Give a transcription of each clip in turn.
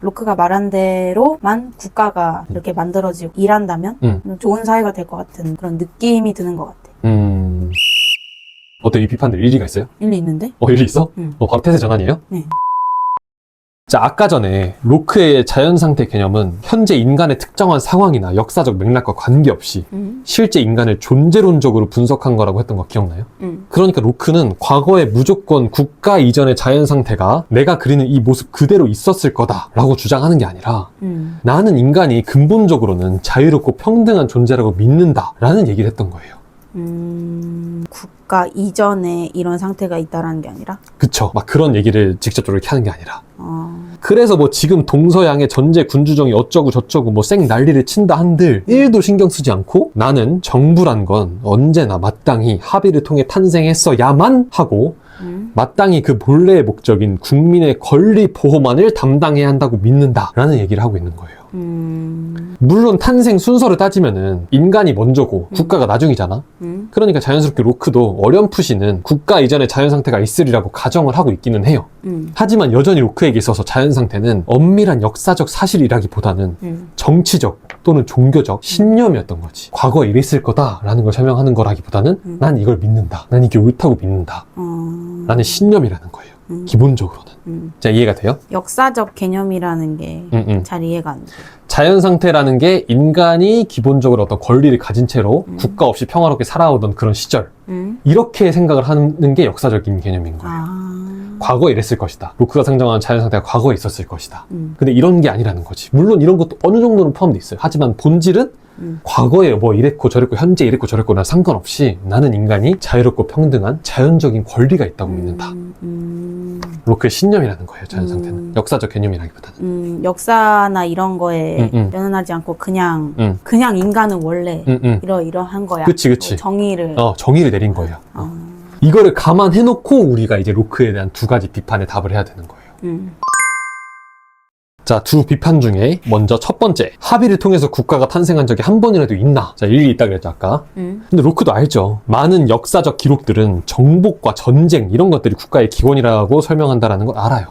로크가 말한 대로만 국가가 이렇게 만들어지고 일한다면 좋은 사회가 될 것 같은 그런 느낌이 드는 것 같아. 어때, 이 비판들 일리가 있어요? 일리 있는데? 일리 있어? 바로 태세 전환이에요? 네. 자, 아까 전에 로크의 자연상태 개념은 현재 인간의 특정한 상황이나 역사적 맥락과 관계없이 실제 인간을 존재론적으로 분석한 거라고 했던 거 기억나요? 그러니까 로크는 과거에 무조건 국가 이전의 자연상태가 내가 그리는 이 모습 그대로 있었을 거다라고 주장하는 게 아니라 나는 인간이 근본적으로는 자유롭고 평등한 존재라고 믿는다라는 얘기를 했던 거예요. 국가 이전에 이런 상태가 있다라는 게 아니라? 그쵸. 막 그런 얘기를 직접적으로 이렇게 하는 게 아니라. 그래서 뭐 지금 동서양의 전제 군주정이 어쩌고 저쩌고 뭐 쌩 난리를 친다 한들 1도 신경 쓰지 않고 나는 정부란 건 언제나 마땅히 합의를 통해 탄생했어야만 하고 마땅히 그 본래의 목적인 국민의 권리 보호만을 담당해야 한다고 믿는다라는 얘기를 하고 있는 거예요. 물론 탄생 순서를 따지면은 인간이 먼저고 국가가 나중이잖아. 그러니까 자연스럽게 로크도 어렴풋이는 국가 이전의 자연상태가 있으리라고 가정을 하고 있기는 해요. 하지만 여전히 로크에게 있어서 자연상태는 엄밀한 역사적 사실이라기보다는 정치적 또는 종교적 신념이었던 거지. 과거에 이랬을 거다라는 걸 설명하는 거라기보다는 난 이걸 믿는다. 난 이게 옳다고 믿는다. 라는 신념이라는 거예요. 기본적으로는. 자, 이해가 돼요? 역사적 개념이라는 게 잘 이해가 안 돼. 자연상태라는 게 인간이 기본적으로 어떤 권리를 가진 채로 국가 없이 평화롭게 살아오던 그런 시절, 이렇게 생각을 하는 게 역사적인 개념인 거예요. 과거에 이랬을 것이다. 로크가 상정한 자연상태가 과거에 있었을 것이다. 근데 이런 게 아니라는 거지. 물론 이런 것도 어느 정도는 포함되어 있어요. 하지만 본질은 과거에 뭐 이랬고 저랬고 현재 이랬고 저랬고 난 상관없이 나는 인간이 자유롭고 평등한 자연적인 권리가 있다고 믿는다. 로크의 신념이라는 거예요. 자연상태는. 역사적 개념이라기보다는. 역사나 이런 거에 연연하지 않고 그냥 인간은 원래 이러한 거야. 그치. 정의를. 정의를 내린 거예요. 이거를 감안해놓고 우리가 이제 로크에 대한 두 가지 비판에 답을 해야 되는 거예요. 자, 두 비판 중에 먼저 첫 번째, 합의를 통해서 국가가 탄생한 적이 한 번이라도 있나? 자, 일리 있다 그랬죠 아까. 근데 로크도 알죠. 많은 역사적 기록들은 정복과 전쟁 이런 것들이 국가의 기원이라고 설명한다는 걸 알아요.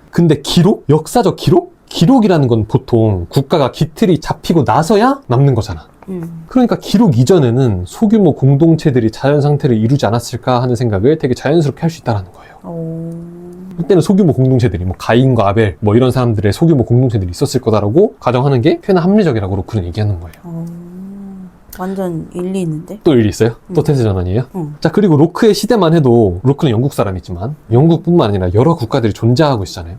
근데 기록? 역사적 기록? 기록이라는 건 보통 국가가 기틀이 잡히고 나서야 남는 거잖아. 그러니까 기록 이전에는 소규모 공동체들이 자연 상태를 이루지 않았을까 하는 생각을 되게 자연스럽게 할 수 있다는 거예요. 그때는 소규모 공동체들이 뭐 가인과 아벨 뭐 이런 사람들의 소규모 공동체들이 있었을 거다라고 가정하는 게 꽤나 합리적이라고 로크는 얘기하는 거예요. 완전 일리 있는데? 또 일리 있어요? 또 태세 전환이에요? 자, 그리고 로크의 시대만 해도 로크는 영국 사람이지만 영국뿐만 아니라 여러 국가들이 존재하고 있잖아요.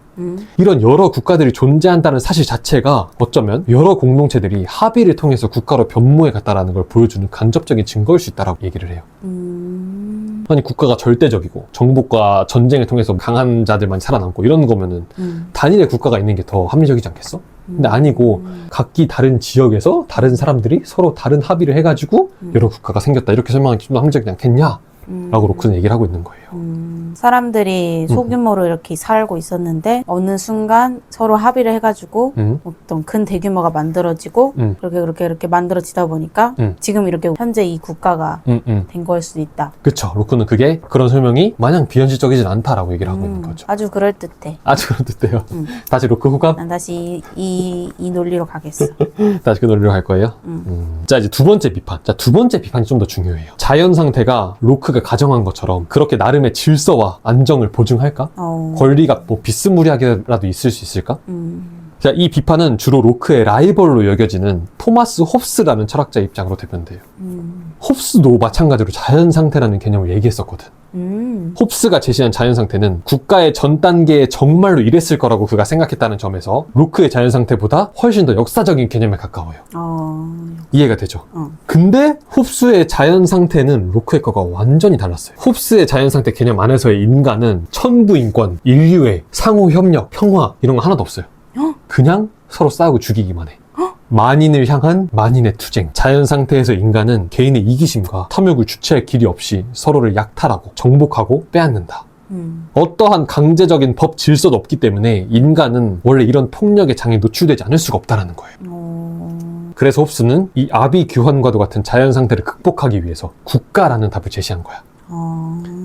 이런 여러 국가들이 존재한다는 사실 자체가 어쩌면 여러 공동체들이 합의를 통해서 국가로 변모해 갔다라는 걸 보여주는 간접적인 증거일 수 있다라고 얘기를 해요. 아니 국가가 절대적이고 정복과 전쟁을 통해서 강한 자들만 살아남고 이런 거면은 단일의 국가가 있는 게 더 합리적이지 않겠어? 근데 아니고 각기 다른 지역에서 다른 사람들이 서로 다른 합의를 해가지고 여러 국가가 생겼다 이렇게 설명하기 좀 더 합리적이지 않겠냐? 라고 로크는 얘기를 하고 있는 거예요. 사람들이 소규모로 이렇게 살고 있었는데 어느 순간 서로 합의를 해가지고 어떤 큰 대규모가 만들어지고 그렇게 만들어지다 보니까 지금 이렇게 현재 이 국가가 된 걸 수도 있다. 그쵸. 로크는 그런 설명이 마냥 비현실적이진 않다라고 얘기를 하고 있는 거죠. 아주 그럴듯해. 아주 그럴듯해요. 다시 로크 호감? 난 다시 이 논리로 가겠어. 다시 그 논리로 갈 거예요? 자, 이제 두 번째 비판. 자, 두 번째 비판이 좀 더 중요해요. 자연 상태가 로크가 가정한 것처럼 그렇게 나름의 질서와 안정을 보증할까? 권리가 뭐 비스무리하게라도 있을 수 있을까? 자, 이 비판은 주로 로크의 라이벌로 여겨지는 토마스 홉스라는 철학자의 입장으로 대변돼요. 홉스도 마찬가지로 자연상태라는 개념을 얘기했었거든. 홉스가 제시한 자연상태는 국가의 전 단계에 정말로 이랬을 거라고 그가 생각했다는 점에서 로크의 자연상태보다 훨씬 더 역사적인 개념에 가까워요. 이해가 되죠? 근데 홉스의 자연상태는 로크의 거가 완전히 달랐어요. 홉스의 자연상태 개념 안에서의 인간은 천부인권, 인류애, 상호협력, 평화 이런 거 하나도 없어요. 그냥 서로 싸우고 죽이기만 해. 만인을 향한 만인의 투쟁. 자연 상태에서 인간은 개인의 이기심과 탐욕을 주체할 길이 없이 서로를 약탈하고 정복하고 빼앗는다. 어떠한 강제적인 법 질서도 없기 때문에 인간은 원래 이런 폭력의 장에 노출되지 않을 수가 없다는 거예요. 그래서 홉스는 이 아비 규환과도 같은 자연 상태를 극복하기 위해서 국가라는 답을 제시한 거야.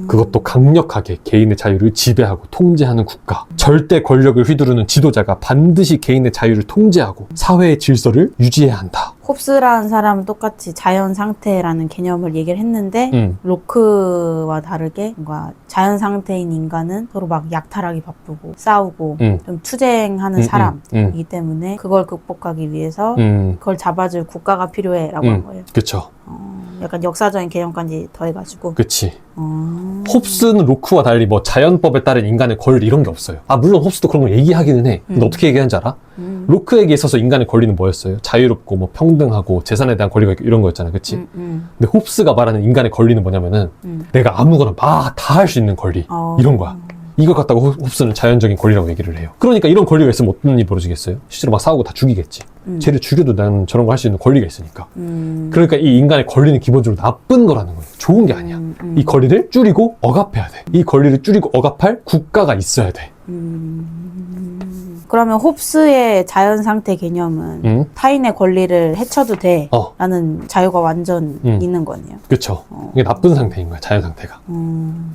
그것도 강력하게 개인의 자유를 지배하고 통제하는 국가. 절대 권력을 휘두르는 지도자가 반드시 개인의 자유를 통제하고 사회의 질서를 유지해야 한다. 홉스라는 사람은 똑같이 자연 상태라는 개념을 얘기를 했는데 로크와 다르게 뭔가 자연 상태인 인간은 서로 막 약탈하기 바쁘고 싸우고 좀 투쟁하는 사람이기 때문에 그걸 극복하기 위해서 그걸 잡아줄 국가가 필요해라고 한 거예요. 그렇죠. 약간 역사적인 개념까지 더해가지고. 그치. 홉스는 로크와 달리 뭐 자연법에 따른 인간의 권리 이런 게 없어요. 아, 물론 홉스도 그런 걸 얘기하기는 해. 근데 어떻게 얘기하는지 알아? 로크에게 있어서 인간의 권리는 뭐였어요? 자유롭고 뭐 평등하고 재산에 대한 권리가 있고 이런 거였잖아. 그치? 근데 홉스가 말하는 인간의 권리는 뭐냐면은 내가 아무거나 막 다 할 수 있는 권리. 이런 거야. 이걸 갖다가 홉스는 자연적인 권리라고 얘기를 해요. 그러니까 이런 권리가 있으면 어떤 일이 벌어지겠어요? 실제로 막 싸우고 다 죽이겠지. 쟤를 죽여도 나는 저런 거 할 수 있는 권리가 있으니까. 그러니까 이 인간의 권리는 기본적으로 나쁜 거라는 거예요. 좋은 게 아니야. 이 권리를 줄이고 억압해야 돼. 이 권리를 줄이고 억압할 국가가 있어야 돼. 그러면 홉스의 자연 상태 개념은 타인의 권리를 해쳐도 돼 라는 자유가 완전 있는 거네요. 그쵸. 이게 나쁜 상태인 거야, 자연 상태가.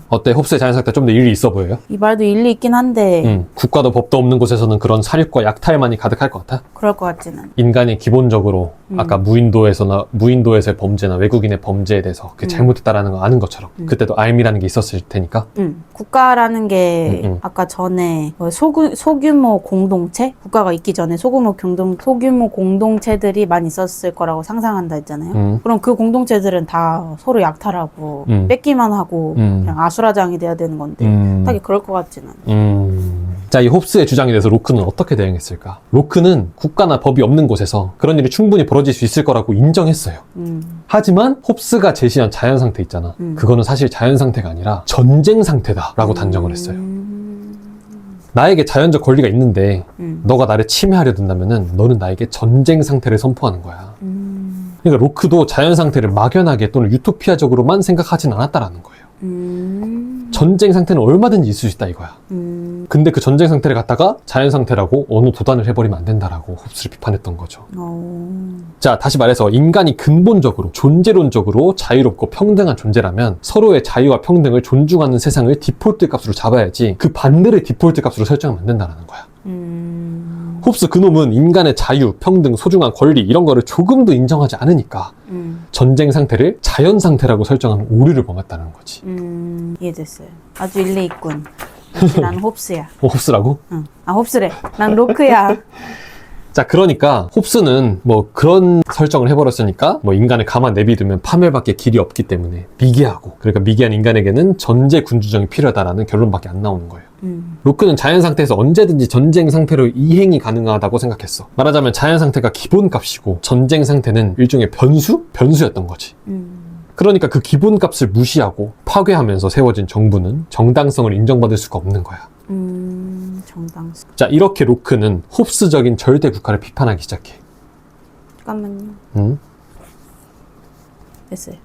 어때? 홉스의 자연 상태 좀 더 일리 있어 보여요? 이 말도 일리 있긴 한데 국가도 법도 없는 곳에서는 그런 살육과 약탈만이 가득할 것 같아? 그럴 것 같지는. 인간이 기본적으로 아까 무인도에서의 범죄나 외국인의 범죄에 대해서 그게 잘못됐다라는 거 아는 것처럼 그때도 알미라는 게 있었을 테니까. 국가라는 게 아까 전에 뭐 소규모 공동체? 국가가 있기 전에 소규모 공동체들이 많이 있었을 거라고 상상한다 했잖아요. 그럼 그 공동체들은 다 서로 약탈하고 뺏기만 하고 그냥 아수라장이 돼야 되는 건데 딱히 그럴 것 같지는. 자, 이 홉스의 주장에 대해서 로크는 어떻게 대응했을까? 로크는 국가나 법이 없는 곳에서 그런 일이 충분히 벌어질 수 있을 거라고 인정했어요. 하지만 홉스가 제시한 자연 상태 있잖아. 그거는 사실 자연 상태가 아니라 전쟁 상태다라고 단정을 했어요. 나에게 자연적 권리가 있는데 너가 나를 침해하려 든다면은 너는 나에게 전쟁 상태를 선포하는 거야. 그러니까 로크도 자연 상태를 막연하게 또는 유토피아적으로만 생각하진 않았다라는 거예요. 전쟁 상태는 얼마든지 있을 수 있다 이거야. 근데 그 전쟁 상태를 갖다가 자연 상태라고 어느 도단을 해버리면 안 된다라고 홉스를 비판했던 거죠. 자, 다시 말해서 인간이 근본적으로 존재론적으로 자유롭고 평등한 존재라면 서로의 자유와 평등을 존중하는 세상을 디폴트 값으로 잡아야지 그 반대를 디폴트 값으로 설정하면 안 된다는 거야. 홉스 그놈은 인간의 자유, 평등, 소중한 권리 이런 거를 조금도 인정하지 않으니까 전쟁 상태를 자연 상태라고 설정하는 오류를 범했다는 거지. 이해됐어요. 아주 일리 있군. 난 홉스야. 홉스라고? 응. 아, 홉스래. 난 로크야. 자, 그러니까 홉스는 뭐 그런 설정을 해버렸으니까 뭐 인간을 가만 내비두면 파멸밖에 길이 없기 때문에 미개하고, 그러니까 미개한 인간에게는 전제 군주정이 필요하다라는 결론밖에 안 나오는 거예요. 로크는 자연 상태에서 언제든지 전쟁 상태로 이행이 가능하다고 생각했어. 말하자면 자연 상태가 기본값이고 전쟁 상태는 일종의 변수였던 거지. 그러니까 그 기본값을 무시하고 파괴하면서 세워진 정부는 정당성을 인정받을 수가 없는 거야. 정당성. 자, 이렇게 로크는 홉스적인 절대 국가를 비판하기 시작해. 잠깐만요. 됐어요.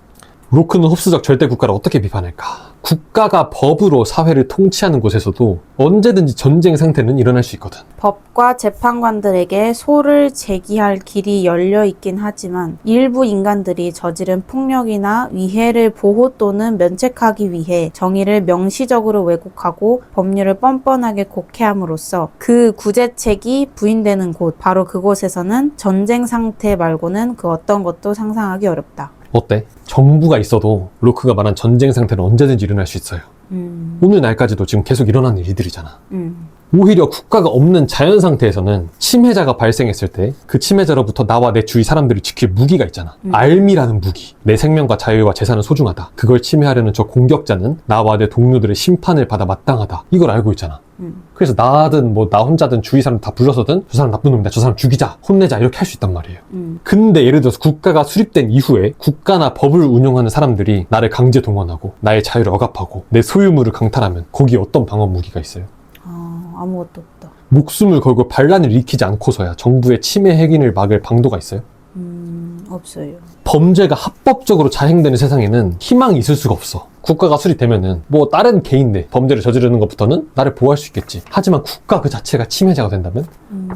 로크는 홉스적 절대 국가를 어떻게 비판할까? 국가가 법으로 사회를 통치하는 곳에서도 언제든지 전쟁 상태는 일어날 수 있거든. 법과 재판관들에게 소를 제기할 길이 열려 있긴 하지만 일부 인간들이 저지른 폭력이나 위해를 보호 또는 면책하기 위해 정의를 명시적으로 왜곡하고 법률을 뻔뻔하게 곡해함으로써 그 구제책이 부인되는 곳, 바로 그곳에서는 전쟁 상태 말고는 그 어떤 것도 상상하기 어렵다. 어때? 정부가 있어도 로크가 말한 전쟁 상태는 언제든지 일어날 수 있어요. 오늘 날까지도 지금 계속 일어나는 일들이잖아. 오히려 국가가 없는 자연 상태에서는 침해자가 발생했을 때 그 침해자로부터 나와 내 주위 사람들을 지킬 무기가 있잖아. 알미라는 무기. 내 생명과 자유와 재산은 소중하다. 그걸 침해하려는 저 공격자는 나와 내 동료들의 심판을 받아 마땅하다. 이걸 알고 있잖아. 그래서 나든 뭐 나 혼자든 주위 사람 다 불러서든 저 사람 나쁜 놈이다, 저 사람 죽이자, 혼내자 이렇게 할 수 있단 말이에요. 근데 예를 들어서 국가가 수립된 이후에 국가나 법을 운영하는 사람들이 나를 강제 동원하고 나의 자유를 억압하고 내 소유물을 강탈하면 거기에 어떤 방어 무기가 있어요? 아무것도 없다. 없어요. 범죄가 합법적으로 자행되는 세상에는 희망이 있을 수가 없어. 국가가 수립되면은 뭐 다른 개인들 범죄를 저지르는 것부터는 나를 보호할 수 있겠지. 하지만 국가 그 자체가 침해자가 된다면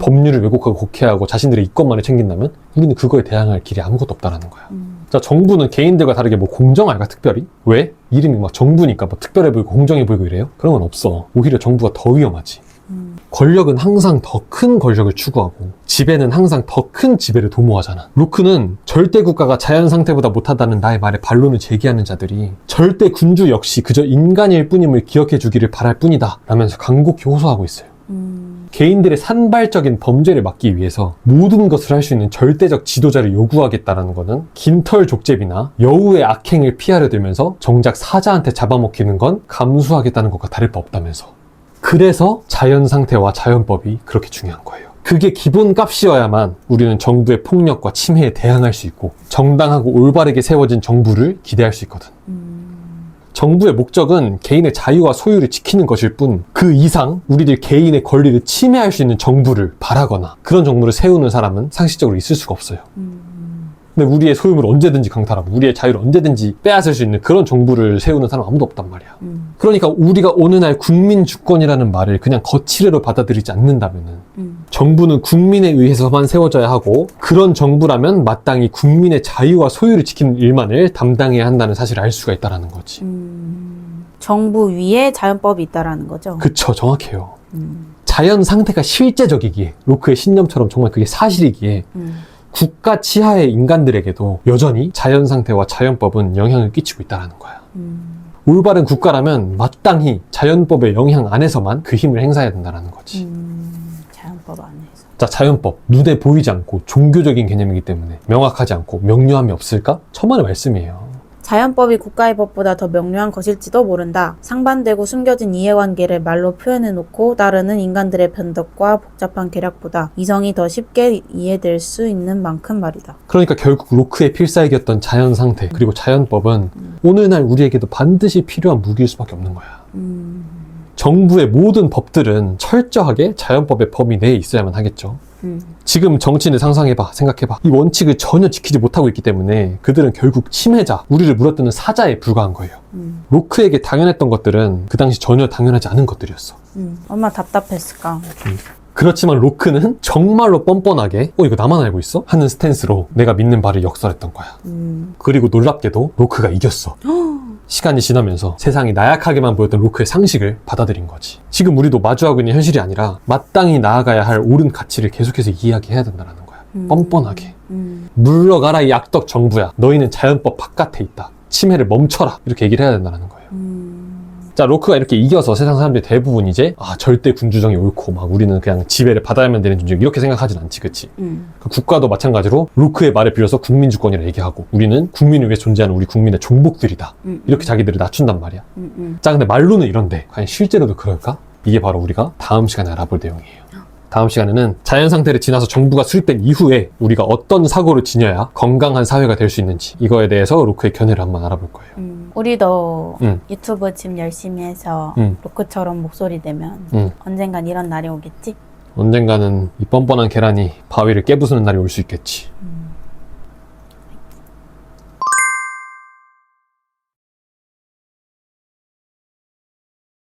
법률을 왜곡하고 곡해하고 자신들의 이권만을 챙긴다면 우리는 그거에 대항할 길이 아무것도 없다라는 거야. 자, 정부는 개인들과 다르게 뭐 공정할까 특별히? 왜? 이름이 막 정부니까 뭐 특별해 보이고 공정해 보이고 이래요? 그런 건 없어. 오히려 정부가 더 위험하지. 권력은 항상 더 큰 권력을 추구하고 지배는 항상 더 큰 지배를 도모하잖아. 로크는 절대 국가가 자연 상태보다 못하다는 나의 말에 반론을 제기하는 자들이 절대 군주 역시 그저 인간일 뿐임을 기억해 주기를 바랄 뿐이다 라면서 간곡히 호소하고 있어요. 개인들의 산발적인 범죄를 막기 위해서 모든 것을 할 수 있는 절대적 지도자를 요구하겠다라는 것은 gin털 족제비나 여우의 악행을 피하려 들면서 정작 사자한테 잡아먹히는 건 감수하겠다는 것과 다를 바 없다면서. 그래서 자연 상태와 자연법이 그렇게 중요한 거예요. 그게 기본 값이어야만 우리는 정부의 폭력과 침해에 대항할 수 있고 정당하고 올바르게 세워진 정부를 기대할 수 있거든. 정부의 목적은 개인의 자유와 소유를 지키는 것일 뿐 그 이상 우리들 개인의 권리를 침해할 수 있는 정부를 바라거나 그런 정부를 세우는 사람은 상식적으로 있을 수가 없어요. 근데 우리의 소유물을 언제든지 강탈하고 우리의 자유를 언제든지 빼앗을 수 있는 그런 정부를 세우는 사람 아무도 없단 말이야. 그러니까 우리가 어느 날 국민 주권이라는 말을 그냥 거치대로 받아들이지 않는다면은 정부는 국민에 의해서만 세워져야 하고 그런 정부라면 마땅히 국민의 자유와 소유를 지키는 일만을 담당해야 한다는 사실을 알 수가 있다는 거지. 정부 위에 자연법이 있다라는 거죠? 그쵸, 정확해요. 자연 상태가 실제적이기에 로크의 신념처럼 정말 그게 사실이기에 국가 치하의 인간들에게도 여전히 자연 상태와 자연법은 영향을 끼치고 있다는 거야. 올바른 국가라면 마땅히 자연법의 영향 안에서만 그 힘을 행사해야 된다는 거지. 자연법 안에서. 자, 자연법. 눈에 보이지 않고 종교적인 개념이기 때문에 명확하지 않고 명료함이 없을까? 천만의 말씀이에요. 자연법이 국가의 법보다 더 명료한 것일지도 모른다. 상반되고 숨겨진 이해관계를 말로 표현해놓고 따르는 인간들의 변덕과 복잡한 계략보다 이성이 더 쉽게 이해될 수 있는 만큼 말이다. 그러니까 결국 로크의 필살기였던 자연 상태 그리고 자연법은 오늘날 우리에게도 반드시 필요한 무기일 수밖에 없는 거야. 정부의 모든 법들은 철저하게 자연법의 범위 내에 있어야만 하겠죠. 지금 정치인을 상상해봐, 생각해봐. 이 원칙을 전혀 지키지 못하고 있기 때문에 그들은 결국 침해자, 우리를 물어뜯는 사자에 불과한 거예요. 로크에게 당연했던 것들은 그 당시 전혀 당연하지 않은 것들이었어. 얼마나 답답했을까. 그렇지만 로크는 정말로 뻔뻔하게 이거 나만 알고 있어? 하는 스탠스로 내가 믿는 바를 역설했던 거야. 그리고 놀랍게도 로크가 이겼어. 시간이 지나면서 세상이 나약하게만 보였던 로크의 상식을 받아들인 거지. 지금 우리도 마주하고 있는 현실이 아니라 마땅히 나아가야 할 옳은 가치를 계속해서 이야기해야 된다는 거야. 뻔뻔하게. 물러가라 이 악덕 정부야. 너희는 자연법 바깥에 있다. 침해를 멈춰라. 이렇게 얘기를 해야 된다는 거예요. 자, 로크가 이렇게 이겨서 세상 사람들이 대부분 이제 절대 군주정이 옳고 막 우리는 그냥 지배를 받아야만 되는 존재 이렇게 생각하진 않지, 그치? 그 국가도 마찬가지로 로크의 말을 빌려서 국민주권이라 얘기하고 우리는 국민을 위해 존재하는 우리 국민의 종복들이다. 이렇게 자기들을 낮춘단 말이야. 자, 근데 말로는 이런데 과연 실제로도 그럴까? 이게 바로 우리가 다음 시간에 알아볼 내용이에요. 다음 시간에는 자연 상태를 지나서 정부가 수립된 이후에 우리가 어떤 사고를 지녀야 건강한 사회가 될 수 있는지 이거에 대해서 로크의 견해를 한번 알아볼 거예요. 우리도 유튜브 지금 열심히 해서 로크처럼 목소리 되면 언젠간 이런 날이 오겠지? 언젠가는 이 뻔뻔한 계란이 바위를 깨부수는 날이 올 수 있겠지.